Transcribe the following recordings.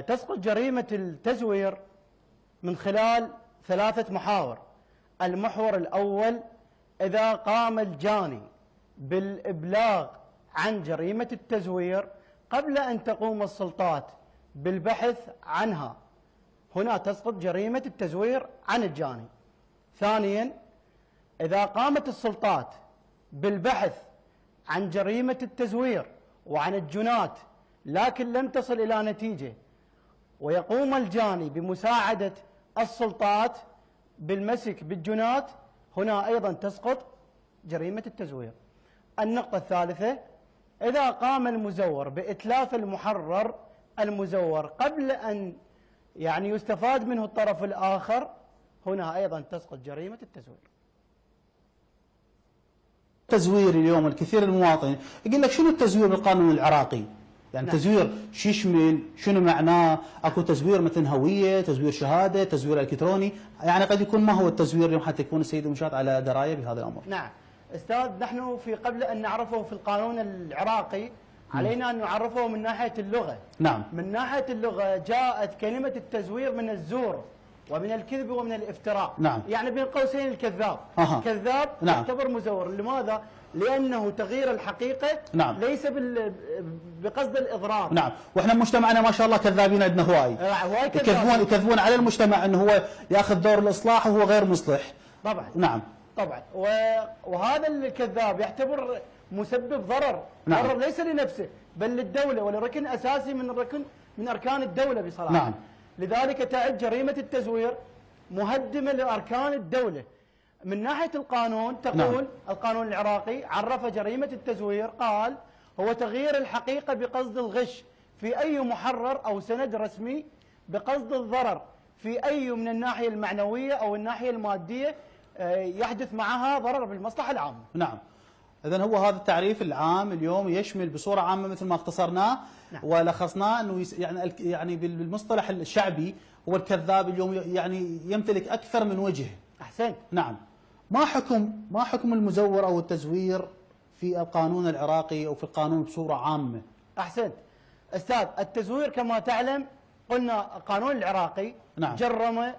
تسقط جريمة التزوير من خلال 3 محاور. المحور الأول: إذا قام الجاني بالإبلاغ عن جريمة التزوير قبل أن تقوم السلطات بالبحث عنها، هنا تسقط جريمة التزوير عن الجاني. ثانيا: إذا قامت السلطات بالبحث عن جريمة التزوير وعن الجنات لكن لم تصل إلى نتيجة، ويقوم الجاني بمساعدة السلطات بالمسك بالجنات، هنا أيضا تسقط جريمة التزوير. النقطة الثالثة: إذا قام المزور بإتلاف المحرر المزور قبل أن يستفاد منه الطرف الآخر، هنا أيضا تسقط جريمة التزوير. التزوير اليوم الكثير المواطن يقول لك شنو التزوير بالقانون العراقي؟ يعني نعم. تزوير شو يشمل؟ شنو معناه؟ اكو تزوير مثل هويه، تزوير شهاده، تزوير الكتروني، يعني قد يكون ما هو التزوير اليوم حتى يكون السيد المشاة على درايه بهذا الامر؟ نعم استاذ، نحن قبل ان نعرفه في القانون العراقي علينا ان نعرفه من ناحيه اللغه. نعم. من ناحيه اللغه جاءت كلمه التزوير من الزور ومن الكذب ومن الافتراء. نعم. يعني بين قوسين الكذاب. كذاب نعم. يعتبر مزور. لماذا؟ لأنه تغيير الحقيقة. نعم. ليس بقصد الإضرار. نعم، واحنا مجتمعنا ما شاء الله كذابين عندنا هواي. يكذبون على المجتمع انه هو ياخذ دور الاصلاح وهو غير مصلح. طبعا. نعم. طبعا. وهذا الكذاب يعتبر مسبب ضرر. نعم. ضرر ليس لنفسه بل للدولة، ولركن أساسي من أركان الدولة بصراحة. نعم. لذلك تعد جريمة التزوير مهدمة لأركان الدولة. من ناحية القانون تقول نعم. القانون العراقي عرف جريمة التزوير، قال: هو تغيير الحقيقة بقصد الغش في أي محرر أو سند رسمي بقصد الضرر في أي من الناحية المعنوية أو الناحية المادية يحدث معها ضرر بالمصلحة العامة. نعم. إذن هو هذا التعريف العام اليوم يشمل بصورة عامة مثل ما اختصرناه. نعم. ولخصناه انه يعني بالمصطلح الشعبي هو الكذاب اليوم يعني يمتلك أكثر من وجه. أحسنت. نعم. ما حكم المزور أو التزوير في القانون العراقي أو في القانون بصورة عامة؟ أحسنت أستاذ. التزوير كما تعلم قلنا القانون العراقي نعم. جرم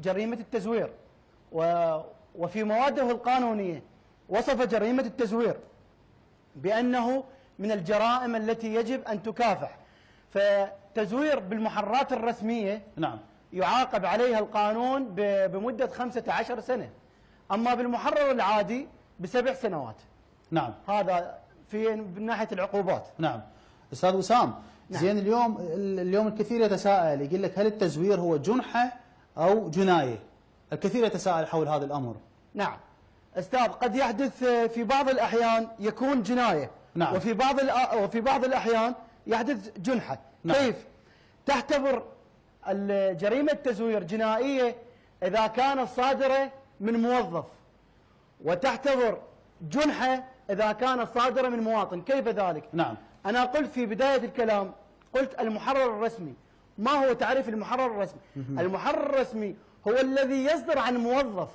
جريمة التزوير، وفي مواده القانونية وصف جريمة التزوير بأنه من الجرائم التي يجب أن تكافح. فتزوير بالمحررات الرسمية نعم. يعاقب عليها القانون بمدة 15 سنة، أما بالمحرر العادي ب7 سنوات. نعم. هذا من ناحية العقوبات. نعم. أستاذ وسام، نعم. زين اليوم الكثير يتساءل يقول لك هل التزوير هو جنحة أو جناية؟ الكثير يتساءل حول هذا الأمر. نعم أستاذ، قد يحدث في بعض الأحيان يكون جناية. نعم. وفي بعض الأحيان يحدث جنحة. نعم. كيف؟ تعتبر جريمة التزوير جنائية إذا كانت صادرة من موظف، وتعتبر جنحة إذا كانت صادرة من مواطن. كيف ذلك؟ نعم. أنا قلت في بداية الكلام، قلت المحرر الرسمي. ما هو تعريف المحرر الرسمي؟ المحرر الرسمي هو الذي يصدر عن موظف،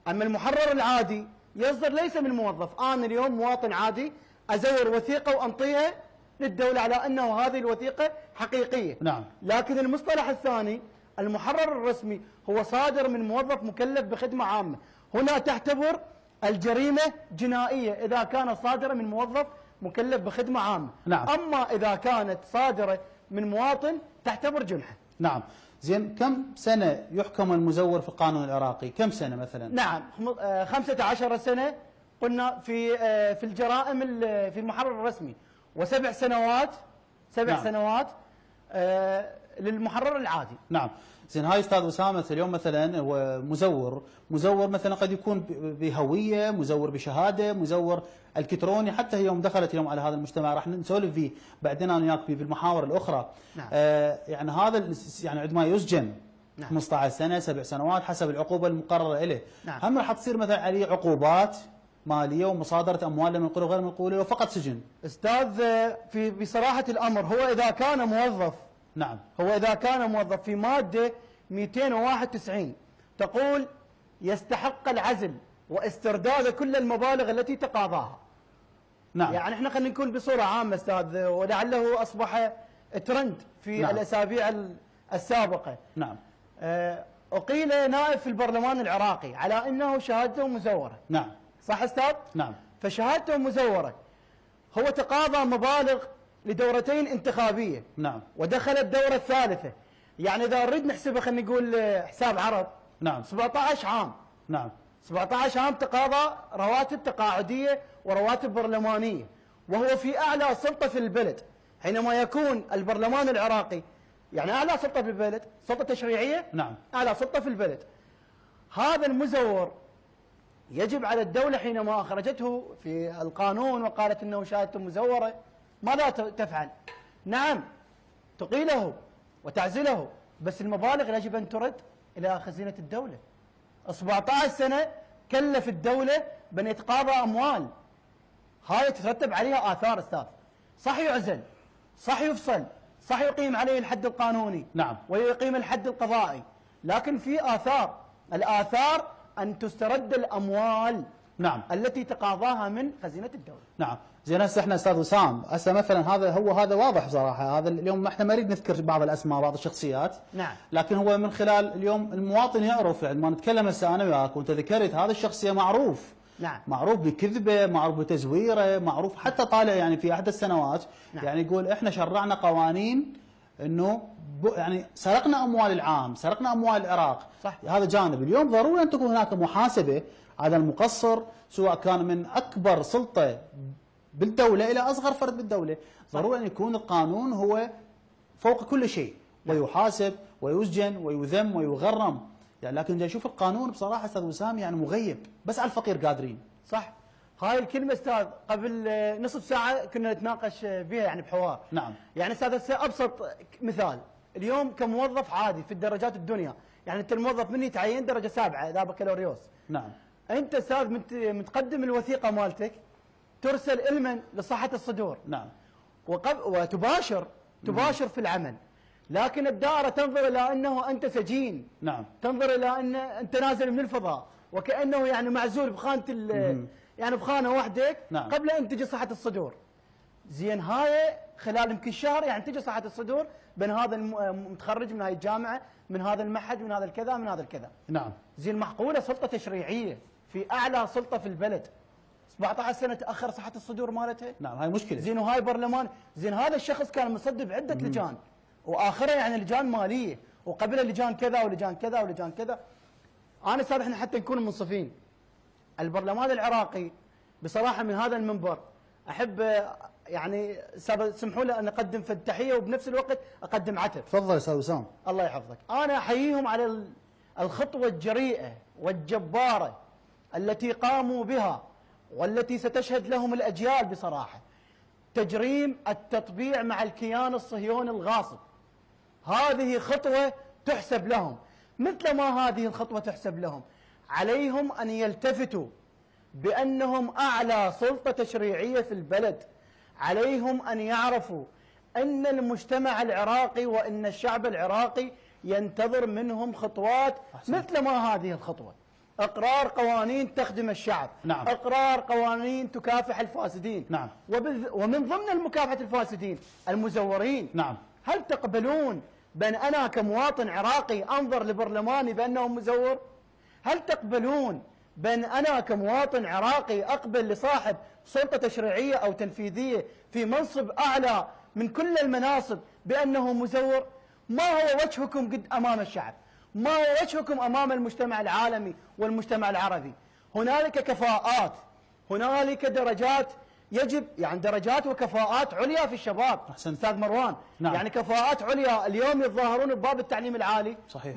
أما المحرر العادي يصدر ليس من موظف. أنا اليوم مواطن عادي أزور وثيقة وأنطيها للدولة على أنه هذه الوثيقة حقيقية. نعم. لكن المصطلح الثاني المحرر الرسمي هو صادر من موظف مكلف بخدمة عامة. هنا تعتبر الجريمة جنائية إذا كانت صادرة من موظف مكلف بخدمة عامة. نعم. أما إذا كانت صادرة من مواطن تعتبر جنحة. نعم. زين، كم سنة يحكم المزور في القانون العراقي؟ كم سنة مثلا؟ نعم 15 سنة قلنا في الجرائم في المحرر الرسمي، و7 سنوات 7 نعم. سنوات للمحرر العادي. نعم. زين، هاي استاذ اسامه اليوم مثلا هو مزور مثلا قد يكون بهويه، مزور بشهاده، مزور الكتروني، حتى هي يوم دخلت اليوم على هذا المجتمع راح نسولف فيه بعدين انا وياك بالمحاور الاخرى. نعم. يعني هذا يعني عندما يسجن نعم. 15 سنه 7 سنوات حسب العقوبه المقرره له. نعم. هم راح تصير مثلا عليه عقوبات ماليه ومصادره اموال منقوله وغير منقوله وفقط سجن؟ استاذ بصراحه الامر هو اذا كان موظف. نعم. هو إذا كان موظف في مادة 291 تقول يستحق العزل واسترداد كل المبالغ التي تقاضاها. نعم. يعني احنا خلينا نكون بصورة عامة استاذ، ولعله اصبح ترند في نعم. الاسابيع السابقه. نعم. اقيل نائب في البرلمان العراقي على انه شهادته مزوره. نعم. صح استاذ؟ نعم. فشهادته مزوره. هو تقاضى مبالغ لدورتين انتخابيه. نعم. ودخل الدوره الثالثه. يعني اذا نريد نحسبها خلينا نقول حساب عرب. نعم. 17 عام. نعم. 17 عام تقاضى رواتب تقاعديه ورواتب برلمانيه، وهو في اعلى سلطه في البلد. حينما يكون البرلمان العراقي يعني اعلى سلطه في البلد، سلطه تشريعيه، نعم. اعلى سلطه في البلد. هذا المزور يجب على الدوله حينما اخرجته في القانون وقالت انه شهادته مزوره، ماذا تفعل؟ نعم، تقيله وتعزله، بس المبالغ يجب ان ترد الى خزينه الدوله. 17 سنه كلف الدوله بان يتقاضى اموال، هاي تترتب عليها اثار استاذ. صح يعزل، صح يفصل، صح يقيم عليه الحد القانوني، نعم، ويقيم الحد القضائي، لكن في آثار. الآثار أن تسترد الأموال نعم التي تقاضاها من خزينة الدولة. نعم. زين هسه احنا استاذ وسام، هسه مثلا هذا واضح بصراحه. هذا اليوم احنا ما نريد نذكر بعض الاسماء بعض الشخصيات، نعم، لكن هو من خلال اليوم المواطن يعرف. يعني ما نتكلم هسه انا وياك وانت ذكرت هذه الشخصيه معروف، نعم، معروف بكذبه، معروف بتزويره، معروف حتى طالع يعني في احد السنوات نعم. يعني يقول احنا شرعنا قوانين انه يعني سرقنا اموال العام، سرقنا اموال العراق. صح. هذا جانب. اليوم ضروري ان تكون هناك محاسبه على المقصر، سواء كان من اكبر سلطه بالدوله الى اصغر فرد بالدوله. ضروري ان يكون القانون هو فوق كل شيء، ويحاسب ويسجن ويذم ويغرم. يعني لكن نشوف القانون بصراحه استاذ وسام يعني مغيب، بس على الفقير قادرين. صح. هاي الكلمة استاذ قبل نصف ساعة كنا نتناقش بها يعني بحوار. نعم. يعني استاذ ابسط مثال، اليوم كموظف عادي في الدرجات الدنيا، يعني انت الموظف مني تعين درجة 7 ذا بكالوريوس. نعم. انت استاذ متقدم الوثيقة مالتك ترسل المن لصحة الصدور. نعم. وتباشر في العمل، لكن الدائرة تنظر إلى أنه أنت سجين. نعم. تنظر إلى أن أنت نازل من الفضاء، وكأنه يعني معزول بخانة يعني بخانة وحدك. نعم. قبل أن تجي صحة الصدور. زين هاي خلال يمكن شهر يعني تجي صحة الصدور بين هذا المتخرج من هاي الجامعة، من هذا المعهد، من هذا الكذا، من هذا الكذا. نعم. زين معقولة سلطة تشريعية في أعلى سلطة في البلد 17 سنة تأخر صحة الصدور مالتها؟ نعم، هاي مشكلة. زين وهاي برلمان، زين هذا الشخص كان مصدب عدة لجان، واخرها يعني لجان مالية، وقبلها لجان كذا ولجان كذا ولجان كذا. انا استاذ احنا حتى نكون منصفين، البرلمان العراقي بصراحة من هذا المنبر احب يعني سمحوا لي ان اقدم في التحية وبنفس الوقت اقدم عتب. تفضل استاذ وسام. الله يحفظك. انا احييهم على الخطوة الجريئة والجبارة التي قاموا بها، والتي ستشهد لهم الأجيال بصراحة، تجريم التطبيع مع الكيان الصهيوني الغاصب. هذه خطوة تحسب لهم. مثل ما هذه الخطوة تحسب لهم، عليهم أن يلتفتوا بأنهم أعلى سلطة تشريعية في البلد. عليهم أن يعرفوا أن المجتمع العراقي وأن الشعب العراقي ينتظر منهم خطوات مثل ما هذه الخطوة. اقرار قوانين تخدم الشعب. نعم. اقرار قوانين تكافح الفاسدين. نعم. ومن ضمن المكافحة الفاسدين المزورين. نعم. هل تقبلون بأن أنا كمواطن عراقي أنظر لبرلماني بأنه مزور؟ هل تقبلون بأن أنا كمواطن عراقي أقبل لصاحب سلطة تشريعية أو تنفيذية في منصب أعلى من كل المناصب بأنه مزور؟ ما هو وجهكم أمام الشعب؟ ما هو وجهكم أمام المجتمع العالمي والمجتمع العربي؟ هنالك كفاءات، هنالك درجات، يجب يعني درجات وكفاءات عليا في الشباب. أحسنت. أستاذ مروان. نعم. يعني كفاءات عليا. اليوم يتظاهرون بباب التعليم العالي. صحيح.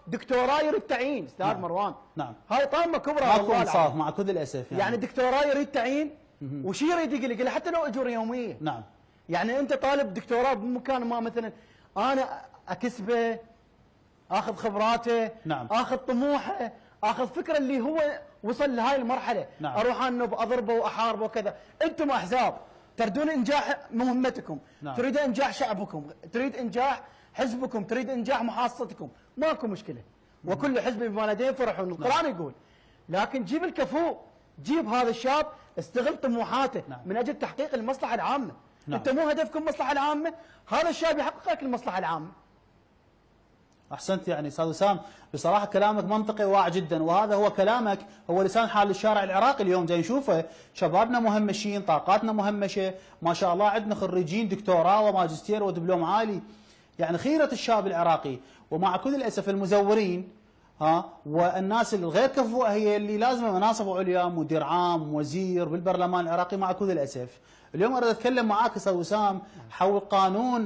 دكتوراه يريد تعيين أستاذ نعم. مروان. نعم. هاي طامة كبرى. ماكو انصاف مع كل الأسف. يعني دكتوراه يريد تعيين، وشي يريد يقول حتى لو أجور يومية. نعم. يعني أنت طالب دكتوراه بمكان ما، مثلا أنا أكسبه، اخذ خبراته. نعم. اخذ طموحه، اخذ فكره اللي هو وصل لهاي المرحله. نعم. اروح انب اضربه واحاربه وكذا. انتم احزاب تريدون انجاح مهمتكم. نعم. تريد انجاح شعبكم، تريد انجاح حزبكم، تريد انجاح محافظتكم، ماكو مشكله. وكل حزب بما لديه فرحون. القران يقول لكن جيب الكفو، جيب هذا الشاب، استغل طموحاته. نعم. من اجل تحقيق المصلحه العامه. نعم. انت مو هدفكم المصلحه العامه، هذا الشاب يحقق لك المصلحه العامه. احسنت يعني استاذ وسام، بصراحه كلامك منطقي وواعي جدا، وهذا هو كلامك هو لسان حال الشارع العراقي اليوم. زي نشوفه شبابنا مهمشين، طاقاتنا مهمشه، ما شاء الله عندنا خريجين دكتوراه وماجستير ودبلوم عالي. يعني خيره الشاب العراقي، ومع كل الاسف المزورين والناس الغير كفؤه هي اللي لازمه مناصب عليا، مدير عام، وزير بالبرلمان العراقي. مع كل الاسف اليوم اريد اتكلم معاك استاذ وسام حول قانون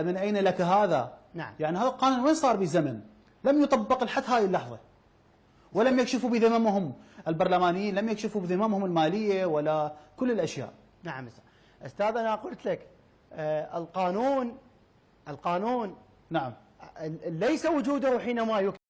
من اين لك هذا. نعم. يعني هذا القانون وين صار بزمن؟ لم يطبق لحد هاي اللحظه، ولم يكشفوا بذممهم البرلمانيين، لم يكشفوا بذممهم الماليه ولا كل الاشياء. نعم استاذ، انا قلت لك القانون نعم ليس وجوده حينما يكتب